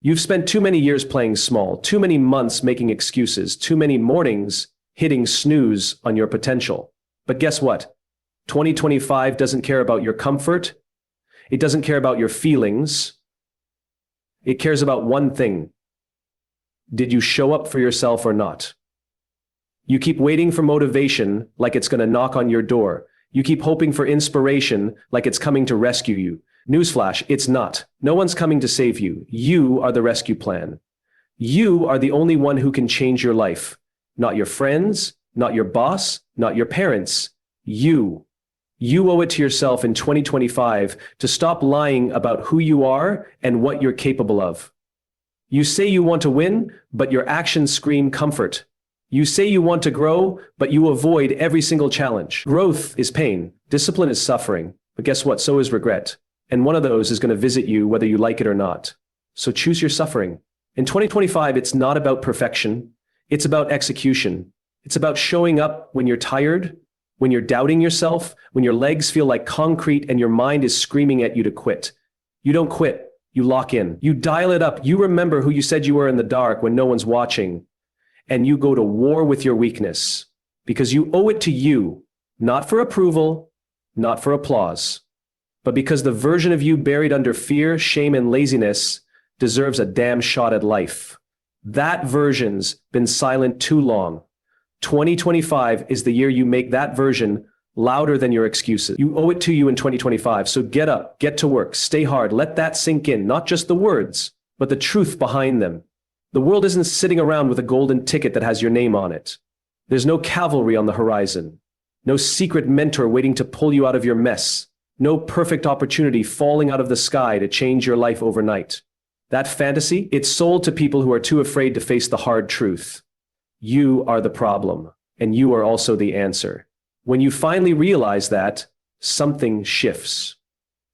You've spent too many years playing small, too many months making excuses, too many mornings hitting snooze on your potential. But guess what? 2025 doesn't care about your comfort. It doesn't care about your feelings. It cares about one thing. Did you show up for yourself or not? You keep waiting for motivation like it's going to knock on your door. You keep hoping for inspiration like it's coming to rescue you. Newsflash, it's not. No one's coming to save you. You are the rescue plan. You are the only one who can change your life. Not your friends, not your boss, not your parents. You. You owe it to yourself in 2025 to stop lying about who you are and what you're capable of. You say you want to win, but your actions scream comfort. You say you want to grow, but you avoid every single challenge. Growth is pain. Discipline is suffering. But guess what? So is regret. And one of those is going to visit you whether you like it or not. So choose your suffering. In 2025, it's not about perfection. It's about execution. It's about showing up when you're tired, when you're doubting yourself, when your legs feel like concrete and your mind is screaming at you to quit. You don't quit. You lock in. You dial it up. You remember who you said you were in the dark when no one's watching. And you go to war with your weakness because you owe it to you, not for approval, not for applause, but because the version of you buried under fear, shame, and laziness deserves a damn shot at life. That version's been silent too long. 2025 is the year you make that version louder than your excuses. You owe it to you in 2025. So get up, get to work, stay hard, let that sink in, not just the words, but the truth behind them. The world isn't sitting around with a golden ticket that has your name on it. There's no cavalry on the horizon, no secret mentor waiting to pull you out of your mess, no perfect opportunity falling out of the sky to change your life overnight. That fantasy, it's sold to people who are too afraid to face the hard truth. You are the problem, and you are also the answer. When you finally realize that, something shifts.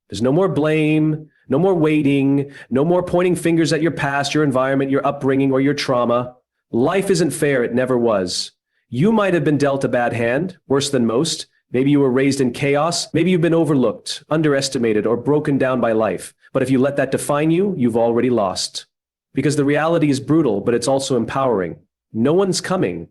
There's no more blame, no more waiting, no more pointing fingers at your past, your environment, your upbringing, or your trauma. Life isn't fair, it never was. You might have been dealt a bad hand, worse than most. Maybe you were raised in chaos. Maybe you've been overlooked, underestimated, or broken down by life. But if you let that define you, you've already lost. Because the reality is brutal, but it's also empowering. No one's coming.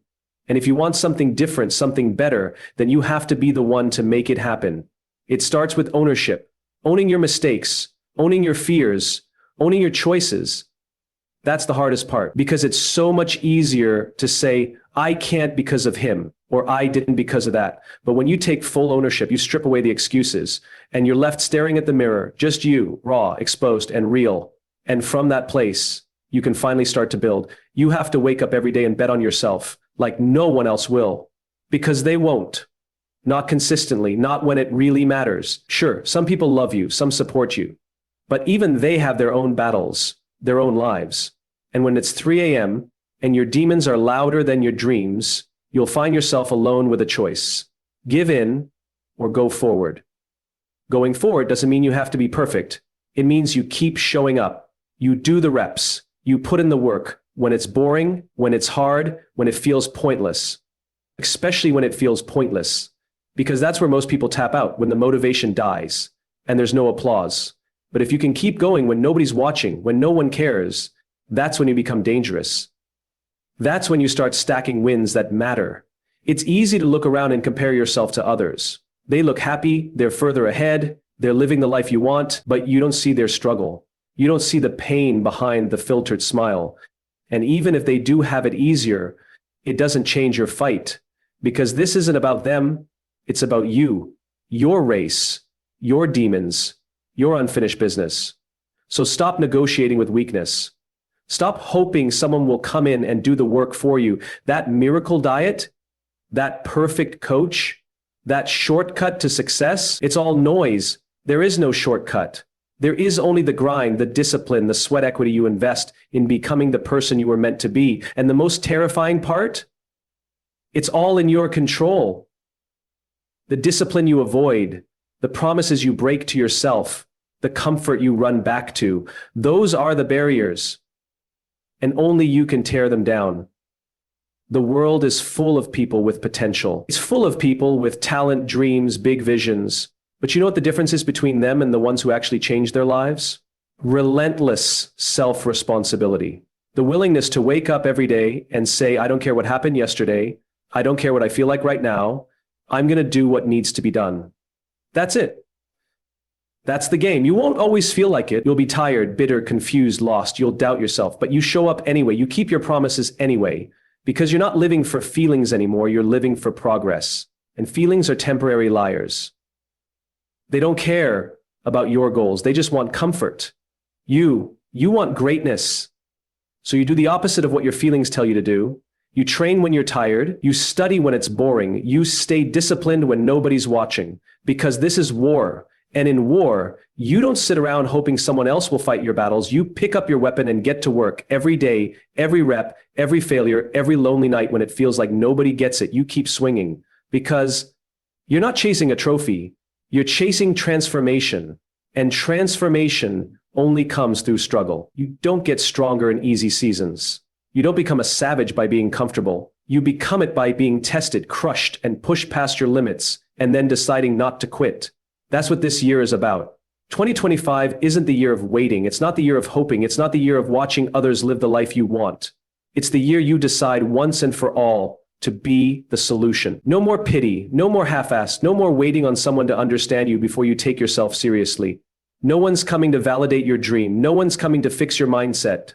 And if you want something different, something better, then you have to be the one to make it happen. It starts with ownership, owning your mistakes, owning your fears, owning your choices. That's the hardest part because it's so much easier to say, I can't because of him, or I didn't because of that. But when you take full ownership, you strip away the excuses and you're left staring at the mirror, just you, raw, exposed, and real. And from that place, you can finally start to build. You have to wake up every day and bet on yourself like no one else will, because they won't. Not consistently, not when it really matters. Sure, some people love you, some support you, but even they have their own battles, their own lives. And when it's 3 a.m. and your demons are louder than your dreams, you'll find yourself alone with a choice. Give in or go forward. Going forward doesn't mean you have to be perfect. It means you keep showing up. You do the reps. You put in the work when it's boring, when it's hard, when it feels pointless. Especially when it feels pointless. Because that's where most people tap out, when the motivation dies and there's no applause. But if you can keep going when nobody's watching, when no one cares, that's when you become dangerous. That's when you start stacking wins that matter. It's easy to look around and compare yourself to others. They look happy, they're further ahead, they're living the life you want, but you don't see their struggle. You don't see the pain behind the filtered smile. And even if they do have it easier, it doesn't change your fight. Because this isn't about them, it's about you, your race, your demons, your unfinished business. So stop negotiating with weakness. Stop hoping someone will come in and do the work for you. That miracle diet, that perfect coach, that shortcut to success, it's all noise. There is no shortcut. There is only the grind, the discipline, the sweat equity you invest in becoming the person you were meant to be. And the most terrifying part? It's all in your control. The discipline you avoid, the promises you break to yourself, the comfort you run back to, those are the barriers. And only you can tear them down. The world is full of people with potential. It's full of people with talent, dreams, big visions. But you know what the difference is between them and the ones who actually change their lives? Relentless self-responsibility. The willingness to wake up every day and say, I don't care what happened yesterday. I don't care what I feel like right now. I'm going to do what needs to be done. That's it. That's the game. You won't always feel like it. You'll be tired, bitter, confused, lost. You'll doubt yourself, but you show up anyway. You keep your promises anyway, because you're not living for feelings anymore. You're living for progress. And feelings are temporary liars. They don't care about your goals. They just want comfort. You want greatness. So you do the opposite of what your feelings tell you to do. You train when you're tired. You study when it's boring. You stay disciplined when nobody's watching, because this is war. And in war, you don't sit around hoping someone else will fight your battles. You pick up your weapon and get to work every day, every rep, every failure, every lonely night when it feels like nobody gets it. You keep swinging, because you're not chasing a trophy. You're chasing transformation. And transformation only comes through struggle. You don't get stronger in easy seasons. You don't become a savage by being comfortable. You become it by being tested, crushed, and pushed past your limits, and then deciding not to quit. That's what this year is about. 2025 isn't the year of waiting. It's not the year of hoping. It's not the year of watching others live the life you want. It's the year you decide once and for all to be the solution. No more pity, no more half-assed, no more waiting on someone to understand you before you take yourself seriously. No one's coming to validate your dream. No one's coming to fix your mindset.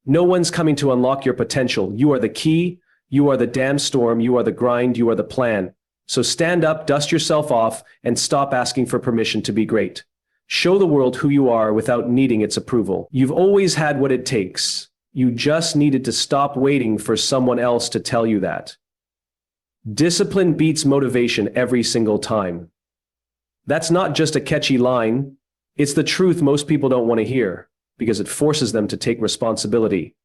No one's coming to unlock your potential. You are the key. You are the damn storm. You are the grind. You are the plan. So stand up, dust yourself off, and stop asking for permission to be great. Show the world who you are without needing its approval. You've always had what it takes. You just needed to stop waiting for someone else to tell you that. Discipline beats motivation every single time. That's not just a catchy line. It's the truth most people don't want to hear, because it forces them to take responsibility.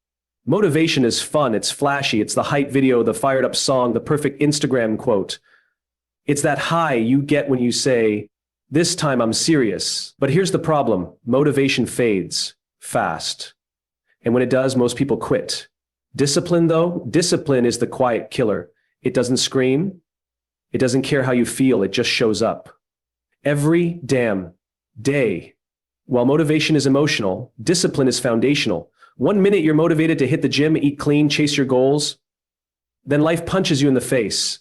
Motivation is fun, it's flashy, it's the hype video, the fired up song, the perfect Instagram quote. It's that high you get when you say, this time I'm serious. But here's the problem. Motivation fades fast. And when it does, most people quit. Discipline, though, discipline is the quiet killer. It doesn't scream. It doesn't care how you feel. It just shows up. Every damn day. While motivation is emotional, discipline is foundational. 1 minute you're motivated to hit the gym, eat clean, chase your goals. Then life punches you in the face.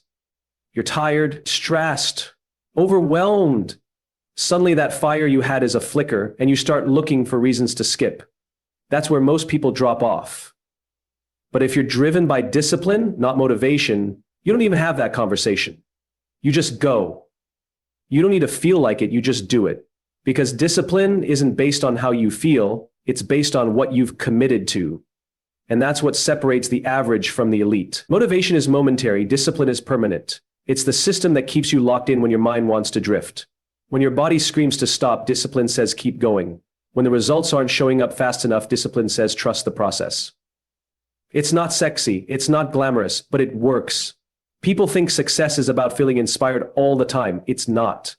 You're tired, stressed, overwhelmed. Suddenly that fire you had is a flicker, and you start looking for reasons to skip. That's where most people drop off. But if you're driven by discipline, not motivation, you don't even have that conversation. You just go. You don't need to feel like it, you just do it. Because discipline isn't based on how you feel, it's based on what you've committed to. And that's what separates the average from the elite. Motivation is momentary, discipline is permanent. It's the system that keeps you locked in when your mind wants to drift. When your body screams to stop, discipline says keep going. When the results aren't showing up fast enough, discipline says trust the process. It's not sexy, it's not glamorous, but it works. People think success is about feeling inspired all the time. It's not.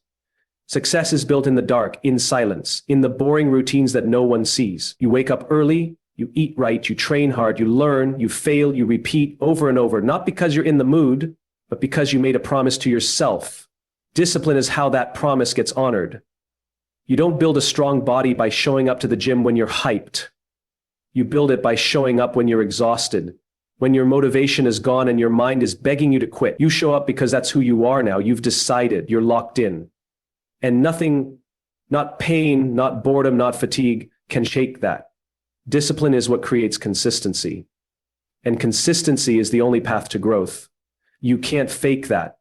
Success is built in the dark, in silence, in the boring routines that no one sees. You wake up early, you eat right, you train hard, you learn, you fail, you repeat over and over, not because you're in the mood, but because you made a promise to yourself. Discipline is how that promise gets honored. You don't build a strong body by showing up to the gym when you're hyped. You build it by showing up when you're exhausted, when your motivation is gone and your mind is begging you to quit. You show up because that's who you are now. You've decided, you're locked in. And nothing, not pain, not boredom, not fatigue, can shake that. Discipline is what creates consistency. And consistency is the only path to growth. You can't fake that.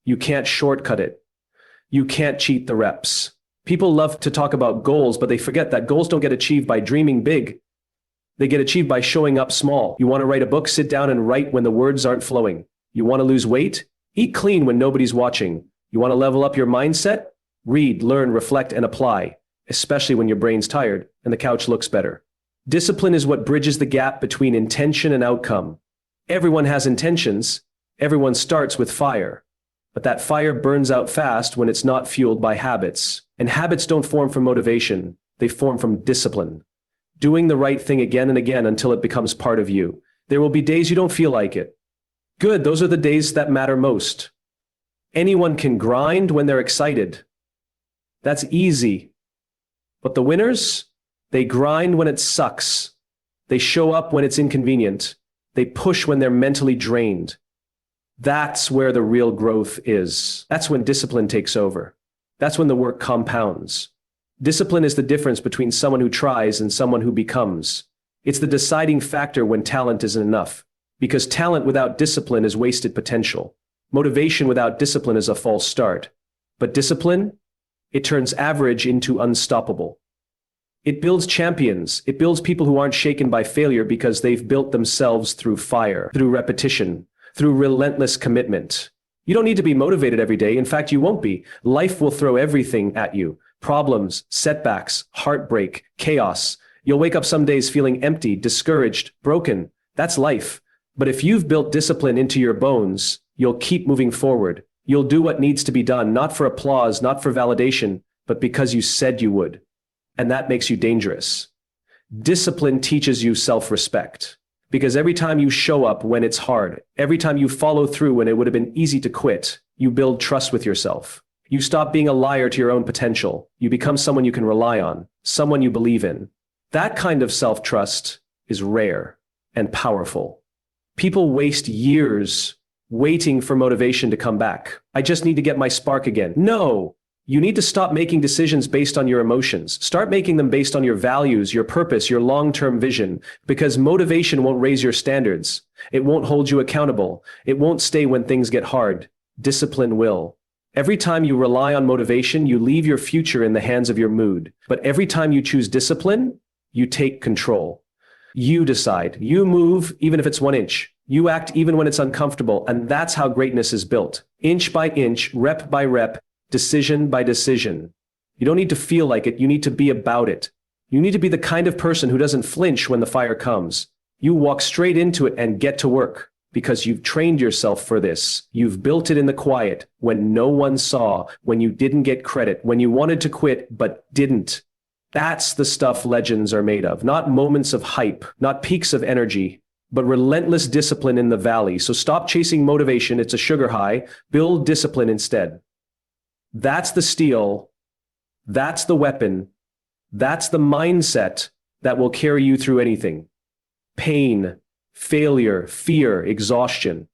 You can't shortcut it. You can't cheat the reps. People love to talk about goals, but they forget that goals don't get achieved by dreaming big. They get achieved by showing up small. You want to write a book? Sit down and write when the words aren't flowing. You want to lose weight? Eat clean when nobody's watching. You want to level up your mindset? Read, learn, reflect, and apply, especially when your brain's tired and the couch looks better. Discipline is what bridges the gap between intention and outcome. Everyone has intentions. Everyone starts with fire. But that fire burns out fast when it's not fueled by habits. And habits don't form from motivation. They form from discipline. Doing the right thing again and again until it becomes part of you. There will be days you don't feel like it. Good, those are the days that matter most. Anyone can grind when they're excited. That's easy. But the winners, They grind when it sucks. They show up when it's inconvenient. They push when they're mentally drained. That's where the real growth is. That's when discipline takes over. That's when the work compounds. Discipline is the difference between someone who tries and someone who becomes. It's the deciding factor when talent isn't enough. Because talent without discipline is wasted potential. Motivation without discipline is a false start. But discipline, it turns average into unstoppable. It builds champions. It builds people who aren't shaken by failure because they've built themselves through fire, through repetition, through relentless commitment. You don't need to be motivated every day. In fact, you won't be. Life will throw everything at you. Problems, setbacks, heartbreak, chaos. You'll wake up some days feeling empty, discouraged, broken. That's life. But if you've built discipline into your bones, you'll keep moving forward. You'll do what needs to be done, not for applause, not for validation, but because you said you would. And that makes you dangerous. Discipline teaches you self-respect. Because every time you show up when it's hard, every time you follow through when it would have been easy to quit, you build trust with yourself. You stop being a liar to your own potential. You become someone you can rely on, someone you believe in. That kind of self-trust is rare and powerful. People waste years waiting for motivation to come back. I just need to get my spark again. No, you need to stop making decisions based on your emotions. Start making them based on your values, your purpose, your long-term vision, because motivation won't raise your standards. It won't hold you accountable. It won't stay when things get hard. Discipline will. Every time you rely on motivation, you leave your future in the hands of your mood. But every time you choose discipline, you take control. You decide. You move, even if it's 1 inch. You act even when it's uncomfortable. And that's how greatness is built. Inch by inch, rep by rep, decision by decision. You don't need to feel like it. You need to be about it. You need to be the kind of person who doesn't flinch when the fire comes. You walk straight into it and get to work because you've trained yourself for this. You've built it in the quiet when no one saw, when you didn't get credit, when you wanted to quit but didn't. That's the stuff legends are made of. Not moments of hype, not peaks of energy, but relentless discipline in the valley. So stop chasing motivation. It's a sugar high. Build discipline instead. That's the steel. That's the weapon. That's the mindset that will carry you through anything. Pain, failure, fear, exhaustion.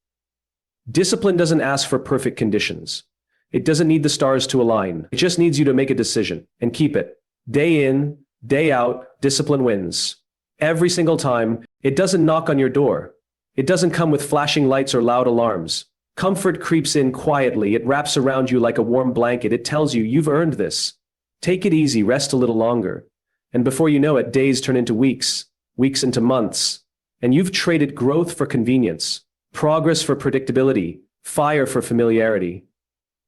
Discipline doesn't ask for perfect conditions. It doesn't need the stars to align. It just needs you to make a decision and keep it. Day in, day out, discipline wins. Every single time. It doesn't knock on your door. It doesn't come with flashing lights or loud alarms. Comfort creeps in quietly. It wraps around you like a warm blanket. It tells you you've earned this. Take it easy, rest a little longer. And before you know it, days turn into weeks, weeks into months. And you've traded growth for convenience, progress for predictability, fire for familiarity.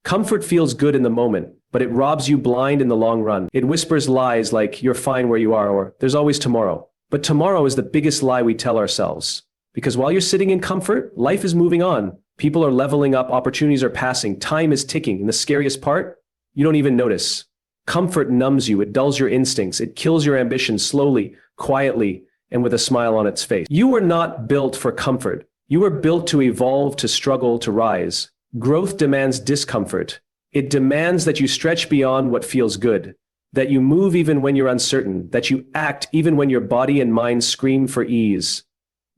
Comfort feels good in the moment, but it robs you blind in the long run. It whispers lies like you're fine where you are or there's always tomorrow. But tomorrow is the biggest lie we tell ourselves. Because while you're sitting in comfort, life is moving on. People are leveling up, opportunities are passing, time is ticking. And the scariest part, you don't even notice. Comfort numbs you, it dulls your instincts, it kills your ambition slowly, quietly, and with a smile on its face. You were not built for comfort. You were built to evolve, to struggle, to rise. Growth demands discomfort. It demands that you stretch beyond what feels good, that you move even when you're uncertain, that you act even when your body and mind scream for ease.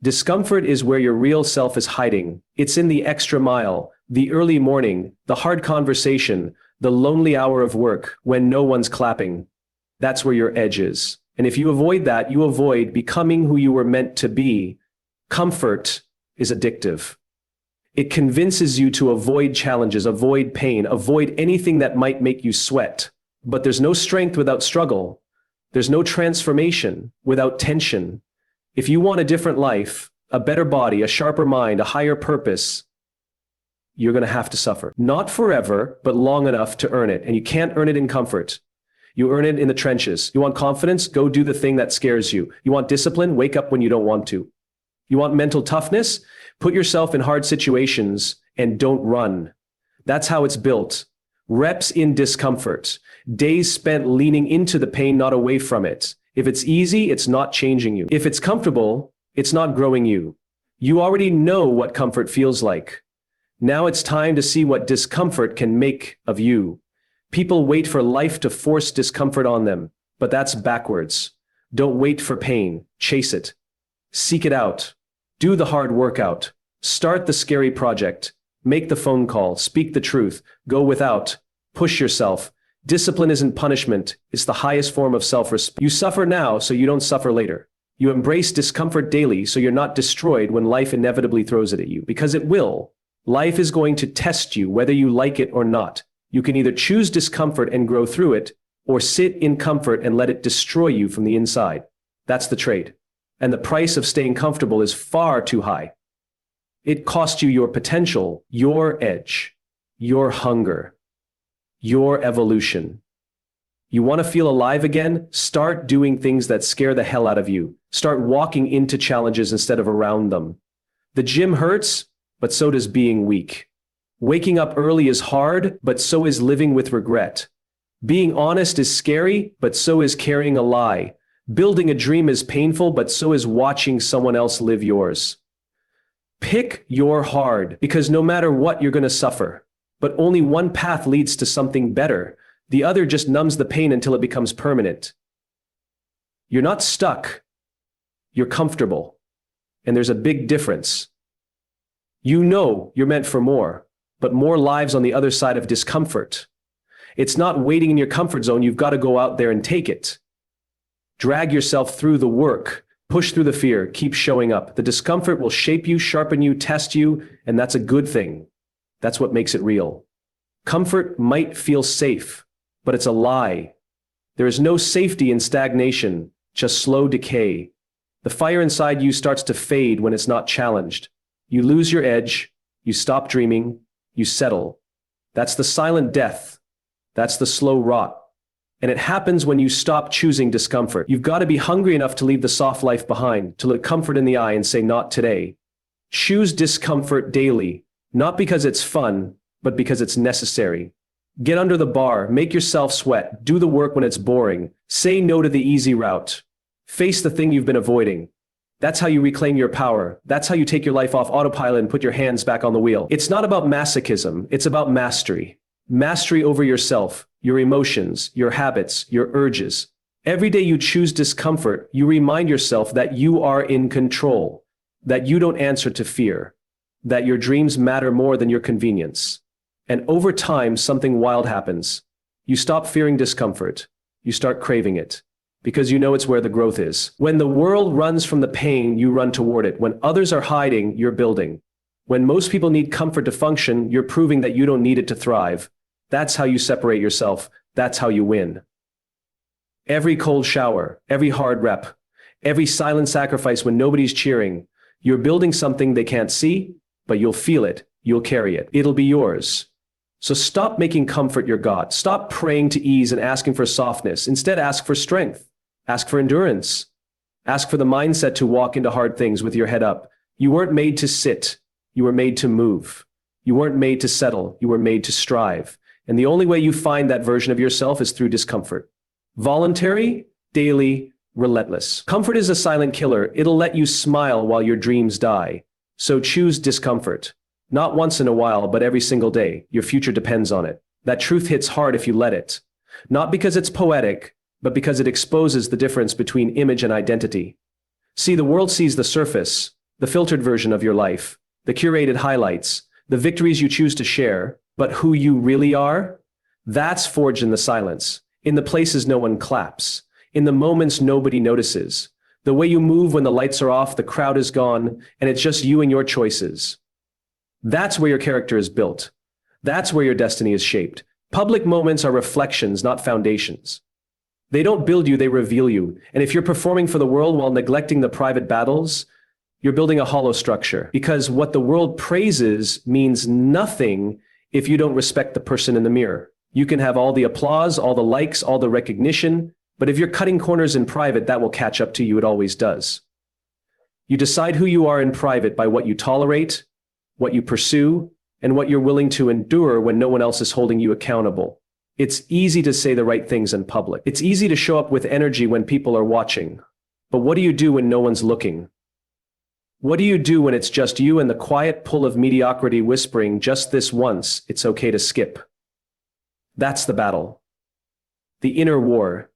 Discomfort is where your real self is hiding. It's in the extra mile, the early morning, the hard conversation, the lonely hour of work when no one's clapping. That's where your edge is. And if you avoid that, you avoid becoming who you were meant to be. Comfort is addictive. It convinces you to avoid challenges, avoid pain, avoid anything that might make you sweat. But there's no strength without struggle. There's no transformation without tension. If you want a different life, a better body, a sharper mind, a higher purpose, you're going to have to suffer. Not forever, but long enough to earn it. And you can't earn it in comfort. You earn it in the trenches. You want confidence? Go do the thing that scares you. You want discipline? Wake up when you don't want to. You want mental toughness? Put yourself in hard situations and don't run. That's how it's built. Reps in discomfort. Days spent leaning into the pain, not away from it. If it's easy, it's not changing you. If it's comfortable, it's not growing you. You already know what comfort feels like. Now it's time to see what discomfort can make of you. People wait for life to force discomfort on them, but that's backwards. Don't wait for pain, chase it. Seek it out. Do the hard workout. Start the scary project. Make the phone call, speak the truth, go without. Push yourself. Discipline isn't punishment, it's the highest form of self-respect. You suffer now so you don't suffer later. You embrace discomfort daily so you're not destroyed when life inevitably throws it at you, because it will. Life is going to test you whether you like it or not. You can either choose discomfort and grow through it, or sit in comfort and let it destroy you from the inside. That's the trade. And the price of staying comfortable is far too high. It costs you your potential, your edge, your hunger, your evolution. You want to feel alive again? Start doing things that scare the hell out of you. Start walking into challenges instead of around them. The gym hurts, but so does being weak. Waking up early is hard, but so is living with regret. Being honest is scary, but so is carrying a lie. Building a dream is painful, but so is watching someone else live yours. Pick your hard, because no matter what, you're going to suffer. But only one path leads to something better. The other just numbs the pain until it becomes permanent. You're not stuck. You're comfortable. And there's a big difference. You know you're meant for more, but more lives on the other side of discomfort. It's not waiting in your comfort zone. You've got to go out there and take it. Drag yourself through the work. Push through the fear. Keep showing up. The discomfort will shape you, sharpen you, test you, and that's a good thing. That's what makes it real. Comfort might feel safe, but it's a lie. There is no safety in stagnation, just slow decay. The fire inside you starts to fade when it's not challenged. You lose your edge, you stop dreaming, you settle. That's the silent death. That's the slow rot. And it happens when you stop choosing discomfort. You've got to be hungry enough to leave the soft life behind, to look comfort in the eye and say, not today. Choose discomfort daily, not because it's fun, but because it's necessary. Get under the bar, make yourself sweat, do the work when it's boring, say no to the easy route. Face the thing you've been avoiding. That's how you reclaim your power. That's how you take your life off autopilot and put your hands back on the wheel. It's not about masochism, it's about mastery. Mastery over yourself, your emotions, your habits, your urges. Every day you choose discomfort, you remind yourself that you are in control, that you don't answer to fear, that your dreams matter more than your convenience. And over time, something wild happens. You stop fearing discomfort. You start craving it, because you know it's where the growth is. When the world runs from the pain, you run toward it. When others are hiding, you're building. When most people need comfort to function, you're proving that you don't need it to thrive. That's how you separate yourself. That's how you win. Every cold shower, every hard rep, every silent sacrifice when nobody's cheering, you're building something they can't see, but you'll feel it. You'll carry it. It'll be yours. So stop making comfort your God. Stop praying to ease and asking for softness. Instead, ask for strength. Ask for endurance. Ask for the mindset to walk into hard things with your head up. You weren't made to sit. You were made to move. You weren't made to settle. You were made to strive. And the only way you find that version of yourself is through discomfort. Voluntary, daily, relentless. Comfort is a silent killer. It'll let you smile while your dreams die. So choose discomfort. Not once in a while, but every single day. Your future depends on it. That truth hits hard if you let it. Not because it's poetic, but because it exposes the difference between image and identity. See, the world sees the surface, the filtered version of your life, the curated highlights, the victories you choose to share, but who you really are? That's forged in the silence, in the places no one claps, in the moments nobody notices, the way you move when the lights are off, the crowd is gone, and it's just you and your choices. That's where your character is built. That's where your destiny is shaped. Public moments are reflections, not foundations. They don't build you, they reveal you. And if you're performing for the world while neglecting the private battles, you're building a hollow structure. Because what the world praises means nothing if you don't respect the person in the mirror. You can have all the applause, all the likes, all the recognition, but if you're cutting corners in private, that will catch up to you. It always does. You decide who you are in private by what you tolerate, what you pursue, and what you're willing to endure when no one else is holding you accountable. It's easy to say the right things in public. It's easy to show up with energy when people are watching. But what do you do when no one's looking? What do you do when it's just you and the quiet pull of mediocrity whispering, just this once, it's okay to skip? That's the battle. The inner war.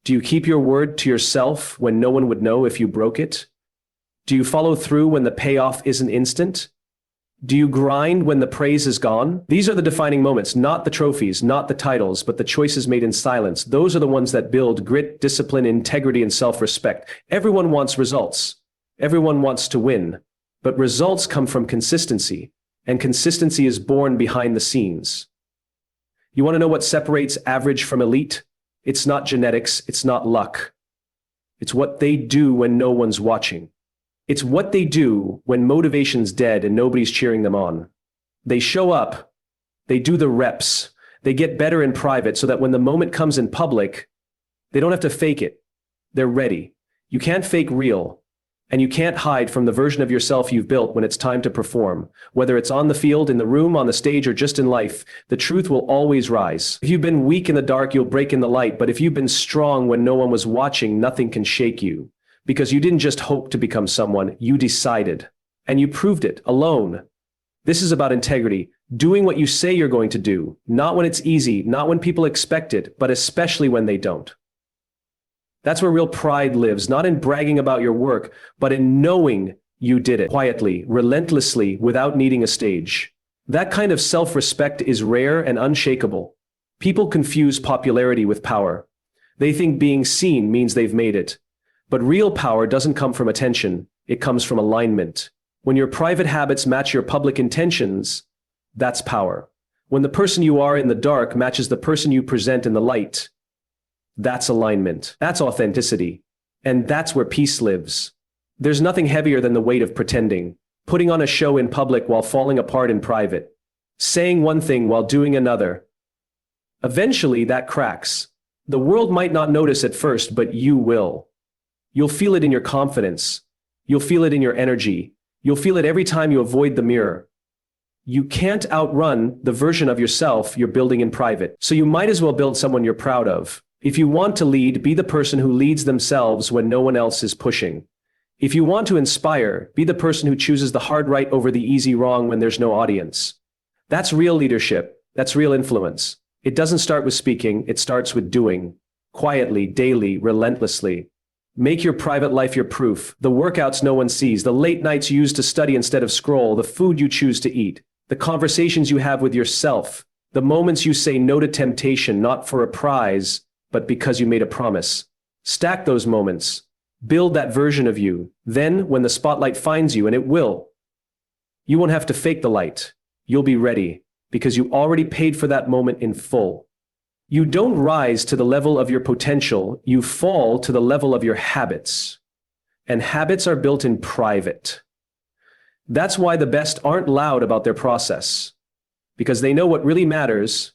Do you keep your word to yourself when no one would know if you broke it? Do you follow through when the payoff isn't instant? Do you grind when the praise is gone? These are the defining moments, not the trophies, not the titles, but the choices made in silence. Those are the ones that build grit, discipline, integrity, and self-respect. Everyone wants results. Everyone wants to win. But results come from consistency, and consistency is born behind the scenes. You want to know what separates average from elite? It's not genetics, it's not luck. It's what they do when no one's watching. It's what they do when motivation's dead and nobody's cheering them on. They show up, they do the reps, they get better in private so that when the moment comes in public, they don't have to fake it. They're ready. You can't fake real, and you can't hide from the version of yourself you've built when it's time to perform. Whether it's on the field, in the room, on the stage, or just in life, the truth will always rise. If you've been weak in the dark, you'll break in the light, but if you've been strong when no one was watching, nothing can shake you. Because you didn't just hope to become someone, you decided. And you proved it, alone. This is about integrity, doing what you say you're going to do, not when it's easy, not when people expect it, but especially when they don't. That's where real pride lives, not in bragging about your work, but in knowing you did it quietly, relentlessly, without needing a stage. That kind of self-respect is rare and unshakable. People confuse popularity with power. They think being seen means they've made it. But real power doesn't come from attention, it comes from alignment. When your private habits match your public intentions, that's power. When the person you are in the dark matches the person you present in the light, that's alignment. That's authenticity. And that's where peace lives. There's nothing heavier than the weight of pretending, putting on a show in public while falling apart in private, saying one thing while doing another. Eventually, that cracks. The world might not notice at first, but you will. You'll feel it in your confidence. You'll feel it in your energy. You'll feel it every time you avoid the mirror. You can't outrun the version of yourself you're building in private. So you might as well build someone you're proud of. If you want to lead, be the person who leads themselves when no one else is pushing. If you want to inspire, be the person who chooses the hard right over the easy wrong when there's no audience. That's real leadership. That's real influence. It doesn't start with speaking, it starts with doing. Quietly, daily, relentlessly. Make your private life your proof. The workouts no one sees, the late nights you use to study instead of scroll, the food you choose to eat, the conversations you have with yourself, the moments you say no to temptation, not for a prize, but because you made a promise. Stack those moments. Build that version of you. Then, when the spotlight finds you, and it will, you won't have to fake the light. You'll be ready, because you already paid for that moment in full. You don't rise to the level of your potential, you fall to the level of your habits. And habits are built in private. That's why the best aren't loud about their process. Because they know what really matters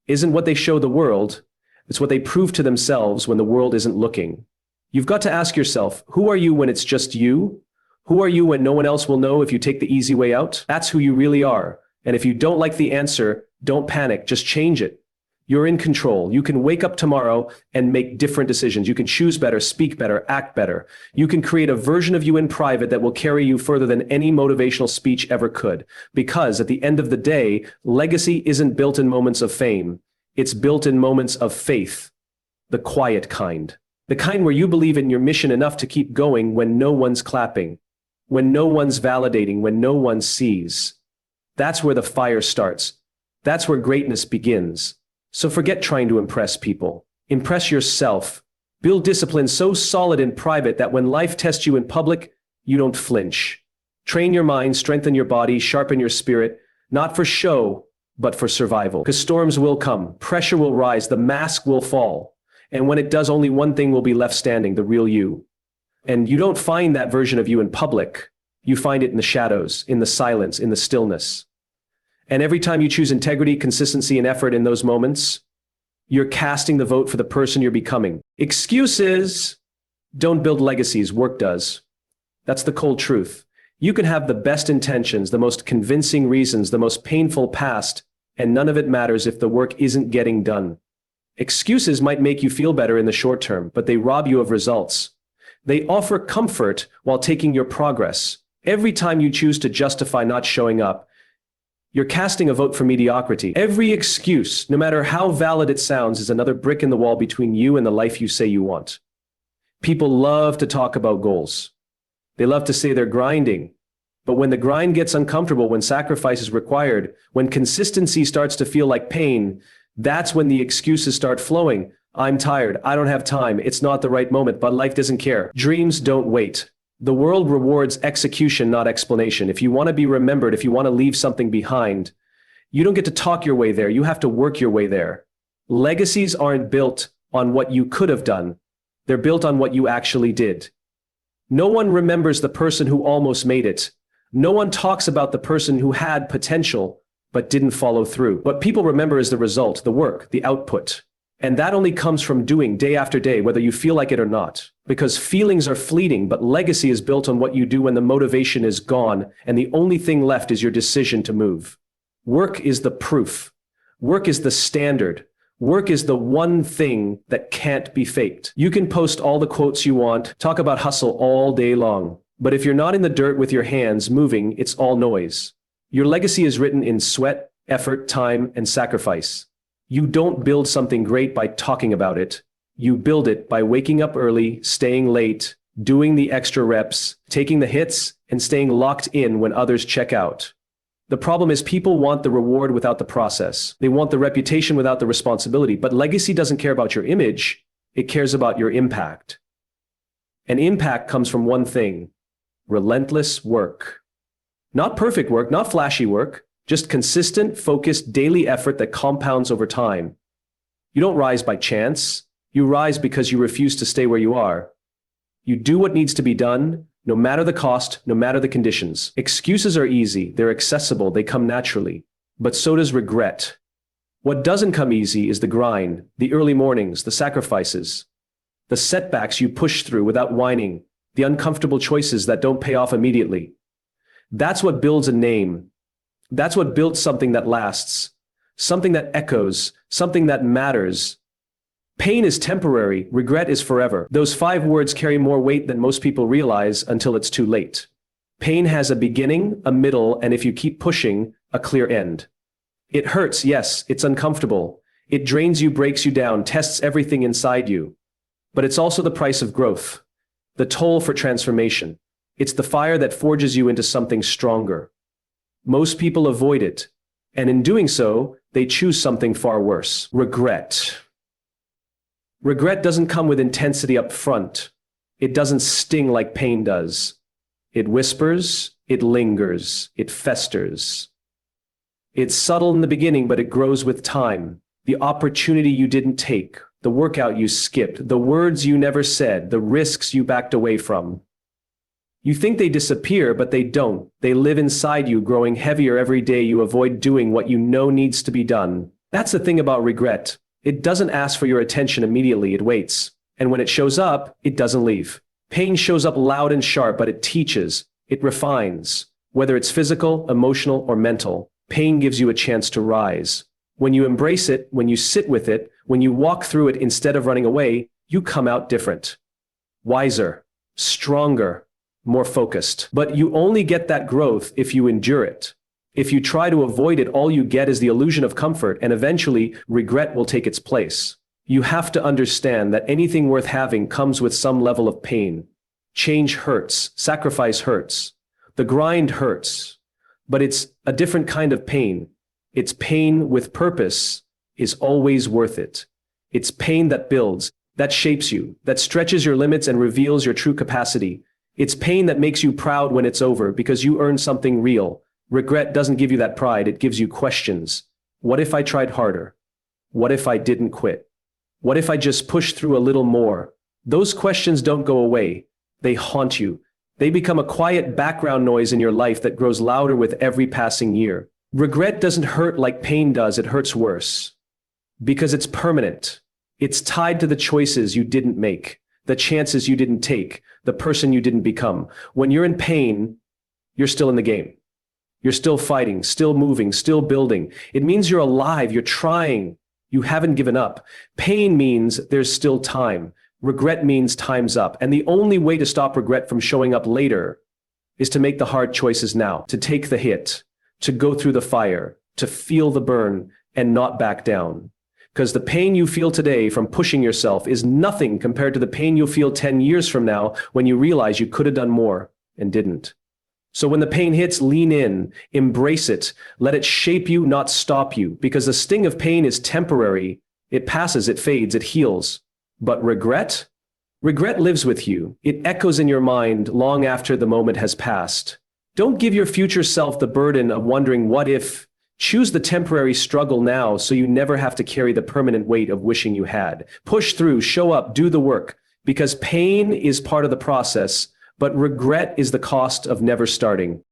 isn't what they show the world, it's what they prove to themselves when the world isn't looking. You've got to ask yourself, who are you when it's just you? Who are you when no one else will know if you take the easy way out? That's who you really are. And if you don't like the answer, don't panic, just change it. You're in control. You can wake up tomorrow and make different decisions. You can choose better, speak better, act better. You can create a version of you in private that will carry you further than any motivational speech ever could. Because at the end of the day, legacy isn't built in moments of fame. It's built in moments of faith. The quiet kind. The kind where you believe in your mission enough to keep going when no one's clapping, when no one's validating, when no one sees. That's where the fire starts. That's where greatness begins. So forget trying to impress people. Impress yourself. Build discipline so solid in private that when life tests you in public, you don't flinch. Train your mind, strengthen your body, sharpen your spirit, not for show, but for survival. Because storms will come, pressure will rise, the mask will fall. And when it does, only one thing will be left standing, the real you. And you don't find that version of you in public. You find it in the shadows, in the silence, in the stillness. And every time you choose integrity, consistency, and effort in those moments, you're casting the vote for the person you're becoming. Excuses don't build legacies, work does. That's the cold truth. You can have the best intentions, the most convincing reasons, the most painful past, and none of it matters if the work isn't getting done. Excuses might make you feel better in the short term, but they rob you of results. They offer comfort while taking your progress. Every time you choose to justify not showing up, You're casting a vote for mediocrity. Every excuse, no matter how valid it sounds, is another brick in the wall between you and the life you say you want. People love to talk about goals. They love to say they're grinding. But when the grind gets uncomfortable, when sacrifice is required, when consistency starts to feel like pain, that's when the excuses start flowing. I'm tired. I don't have time. It's not the right moment, but life doesn't care. Dreams don't wait. The world rewards execution, not explanation. If you want to be remembered, if you want to leave something behind, you don't get to talk your way there. You have to work your way there. Legacies aren't built on what you could have done. They're built on what you actually did. No one remembers the person who almost made it. No one talks about the person who had potential but didn't follow through. What people remember is the result, the work, the output. And that only comes from doing day after day, whether you feel like it or not. Because feelings are fleeting, but legacy is built on what you do when the motivation is gone and the only thing left is your decision to move. Work is the proof. Work is the standard. Work is the one thing that can't be faked. You can post all the quotes you want, talk about hustle all day long. But if you're not in the dirt with your hands moving, it's all noise. Your legacy is written in sweat, effort, time, and sacrifice. You don't build something great by talking about it. You build it by waking up early, staying late, doing the extra reps, taking the hits, and staying locked in when others check out. The problem is people want the reward without the process. They want the reputation without the responsibility. But legacy doesn't care about your image. It cares about your impact. And impact comes from one thing: relentless work. Not perfect work, not flashy work, just consistent, focused, daily effort that compounds over time. You don't rise by chance. You rise because you refuse to stay where you are. You do what needs to be done, no matter the cost, no matter the conditions. Excuses are easy, they're accessible, they come naturally. But so does regret. What doesn't come easy is the grind, the early mornings, the sacrifices, the setbacks you push through without whining, the uncomfortable choices that don't pay off immediately. That's what builds a name. That's what builds something that lasts, something that echoes, something that matters. Pain is temporary, regret is forever. Those 5 words carry more weight than most people realize until it's too late. Pain has a beginning, a middle, and if you keep pushing, a clear end. It hurts, yes, it's uncomfortable. It drains you, breaks you down, tests everything inside you. But it's also the price of growth, the toll for transformation. It's the fire that forges you into something stronger. Most people avoid it, and in doing so, they choose something far worse: regret. Regret doesn't come with intensity up front. It doesn't sting like pain does. It whispers, it lingers, it festers. It's subtle in the beginning, but it grows with time. The opportunity you didn't take, the workout you skipped, the words you never said, the risks you backed away from. You think they disappear, but they don't. They live inside you, growing heavier every day you avoid doing what you know needs to be done. That's the thing about regret. It doesn't ask for your attention immediately, it waits. And when it shows up, it doesn't leave. Pain shows up loud and sharp, but it teaches, it refines. Whether it's physical, emotional, or mental, pain gives you a chance to rise. When you embrace it, when you sit with it, when you walk through it instead of running away, you come out different. Wiser, stronger, more focused. But you only get that growth if you endure it. If you try to avoid it, all you get is the illusion of comfort, and eventually regret will take its place. You have to understand that anything worth having comes with some level of pain. Change hurts, sacrifice hurts, the grind hurts, but it's a different kind of pain. It's pain with purpose is always worth it. It's pain that builds, that shapes you, that stretches your limits and reveals your true capacity. It's pain that makes you proud when it's over because you earned something real. Regret doesn't give you that pride, it gives you questions. What if I tried harder? What if I didn't quit? What if I just pushed through a little more? Those questions don't go away. They haunt you. They become a quiet background noise in your life that grows louder with every passing year. Regret doesn't hurt like pain does, it hurts worse. Because it's permanent. It's tied to the choices you didn't make, the chances you didn't take, the person you didn't become. When you're in pain, you're still in the game. You're still fighting, still moving, still building. It means you're alive, you're trying, you haven't given up. Pain means there's still time. Regret means time's up. And the only way to stop regret from showing up later is to make the hard choices now, to take the hit, to go through the fire, to feel the burn, and not back down. Because the pain you feel today from pushing yourself is nothing compared to the pain you'll feel 10 years from now when you realize you could have done more and didn't. So when the pain hits, lean in, embrace it, let it shape you, not stop you, because the sting of pain is temporary. It passes, it fades, it heals. But regret? Regret lives with you. It echoes in your mind long after the moment has passed. Don't give your future self the burden of wondering what if. Choose the temporary struggle now so you never have to carry the permanent weight of wishing you had. Push through, show up, do the work, because pain is part of the process, but regret is the cost of never starting.